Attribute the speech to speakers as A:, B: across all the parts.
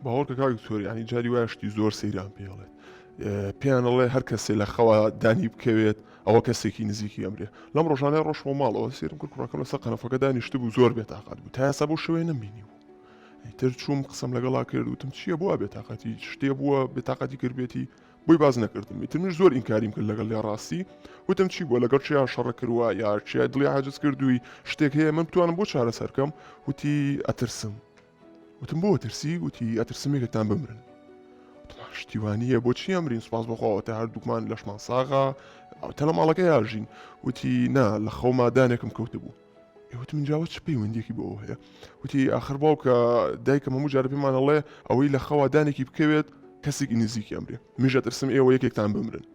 A: باوەڕکە کاک زۆر ینی جاری وایشتی زۆر سەیران پێڵێت پێیانەڵێ هەر کەسێ لە خەوە دانی بکەوێت ئەوە کەسێکی نزیکی ئەمرێ لەم ڕۆژانەی ڕۆژمە ماڵەوە سێرم کرد کوڕەکەم لەسەر قەنەفەکە دانیشت بوو زۆر بێتاقەت بوو تا ئێستا بۆ شوێ نەمبینی بوو تر چووم قسەم لەگەڵا کرد وتم چییە بووە بێتاقەتی شتێ بووە بێتاقەتی کردبێتی بۆی باز نەکردم ئیترمش زۆر ئینکاریم کرد لەگەڵ لێ ڕاستی وتم چی بووە لەگەڵ چیا شەڕە کردووە یا چیا دڵی عاجز کردووی شتێک هەیە من بتوانم بۆ چارەسەرکەم وتی ئەترسم وتم بۆ ترسی وتی ئەترسمێکتان بمرن شتیوانیە بۆچی ئەمرین سوپاس بەخواوە تا هەردووکمان لەشمان ساغا تەلە ماڵەکە یاژین وتی نا لە خەوما دانێکم کەوتە بوو وتم جاوە چ پەیوەندیەکی بۆ هەیە وتی ئاخر باوکە دایکە هەموو جارە پێمانەڵێ ئەوەی لە خەوا دانێکی بکەوێت کەسێکی نزیکی ئەمرێ میژە ترسم ئێوە یەکێکتان بمرن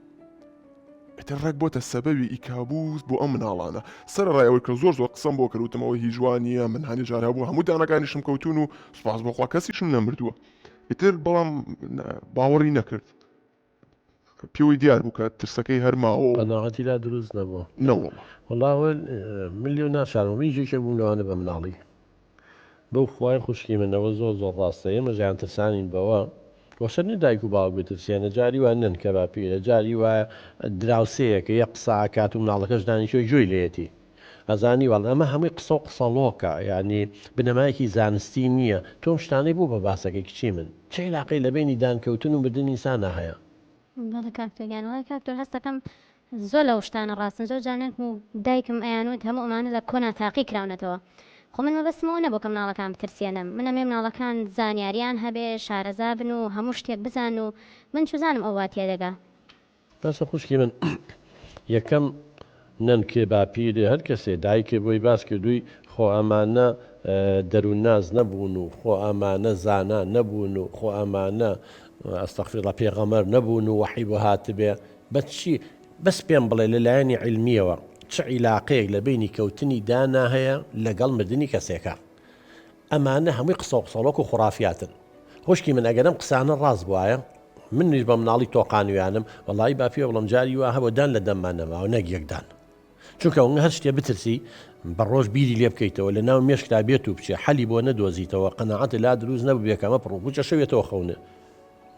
A: ئێتر ڕێک بۆتە سەبەبی ئیکابوس بۆ ئەم مناڵانە سەرڕایەوەی کە زۆر قسەم بۆ کردوتم ئەوە هیچ جوانیە من هەنی جار هەبوو هەموو دانەکانیشم کەوتون و سوپاس بەخوا کەسیشم نەمردووە ئیتر بەڵام باوەڕی نەکرد پێوەی دیار بوو کە ترسەکەی هەرماوە
B: قەناعەتی لا دروست نەبووە
A: نەوەڵڵا
B: وەڵاوە ملیۆن ناشارم هیچێکە بوو لەوانە بە مناڵی بەو خوای خوشکی منەوە زۆر ڕاستەیە مەژیان ترسانین بەوە وەشەرنی دایک و باوک بترسیانە جاری وان نن کە باپیرە جاری وایە دراوسەیەکە یە قسە کات و مناڵەکەش دانیشۆی جوێی لێتی ئەزانی وەڵ ئەمە هەمووی قسە و قسەڵۆکە ینی بنەمایەکی زانستی نییە تۆم شتانەی بوو بە باسەکەی کچی من چه علاقەی لە بینی دانکەوتن و بردننی ئینسانە هەیە
C: بەڵێ کاکتۆگیانەوەی کاکتۆر هەستەکەم زۆر لەو شتانە ڕاستن زۆر جانێک و دایکم ئەیانوت هەموو ئەمانە لە کۆنا تاقی کراونەتەوە خۆ من مەبەستمەوە نەبوو کە مناڵەکان بترسێنم منەمێ مناڵەکان زانیاریان هەبێ شارەزا بن و هەموو شتێک بزان و من چزانم ئەو واتیە دەگا
B: بەسە خوشکی من یەکەم نەن کێ باپیرێ هەر کەسێ دایکێ بۆی باس کردووی خۆ ئەمانە دەروون ناز نەبوون و خۆ ئەمانە زانا نەبوون و خۆ ئەمانە ئەستەغفیرڵڵا پێغەمبەر نەبوون و وەحی بۆ هاتبێ بەچی بەس پێم بڵێ لەلایەنی عیلمیەوە چ عیلاقەیەک لە بینی کەوتنی دانا هەیە لەگەڵ مردنی کەسێکە ئەمانە هەمووی قسە و قسەڵۆک و خوڕافیاتن خوشکی من ئەگەرم قسانە ڕاست بواە من نیش بە مناڵی تۆقانویانم وەڵی باپیە بڵم جاری وا هەبوو دان لە دەممان نەماوە نەک یەکدان چونکە ئەوە هەر شتێ بترسی بەڕۆژ بیری لێ بکەیتەوە لە ناو مێشکتا بێت و بچێ حەلی بۆ نەدۆزیتەوە قەنەعەت لا دروست نەبوو بێکەمە پڕووچە شەوێتەوە خەونە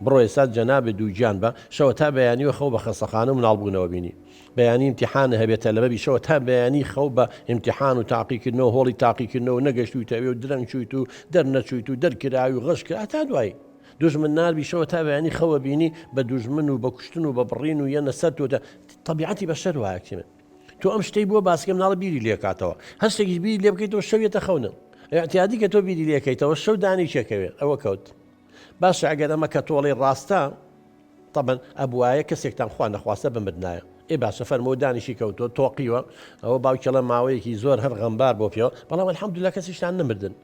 B: بڕۆ ئێستا جەنابێ دووگیان بە شەوە تا بەیانیوە خەو بە خەسەخانە و مناڵبوونەوە بینی بەیانی امتحانە هەبێتە لەبەبی شەوە تا بەیانی خەو بە امتحان و تاقیکردنەوە هۆڵی تاقیکردنەوە نەگەشتویتەوێ و درەنگ چویت و دەرنەچویت و دەرکراوی و غەش کرد تا دوایی دوژمن ناربی شەوە تا بەیانی خەوە بینی بە دوژمن و بە کوشتن و بە بڕین و یەنە سەر تۆ طبیعەتی بەشەر وایەکی من تۆ ئەم شتەی بووە باسکە مناڵە بیری لێکاتەوە هەستێکی بیری لێ بکەیتەوە شەوێتە خەونە اعتیادی کە تۆ بیری لێکەیتەوە شەو دانی چێکەوێت ئەوە کەوت باش ئەگەر ئەمە کە تۆڵی ڕاستە طبعا ئەبوایە کەسێکتان خوا نەخواستە بمردایە ئێ باشە فەرمەوە دانیشی کەوتۆ تۆقیوە ئەوە باوکەڵە ماوەیەکی زۆر هەر غەمبار بۆ پێەوە بەڵام الحەمدوللا کەسیشتان نەمردن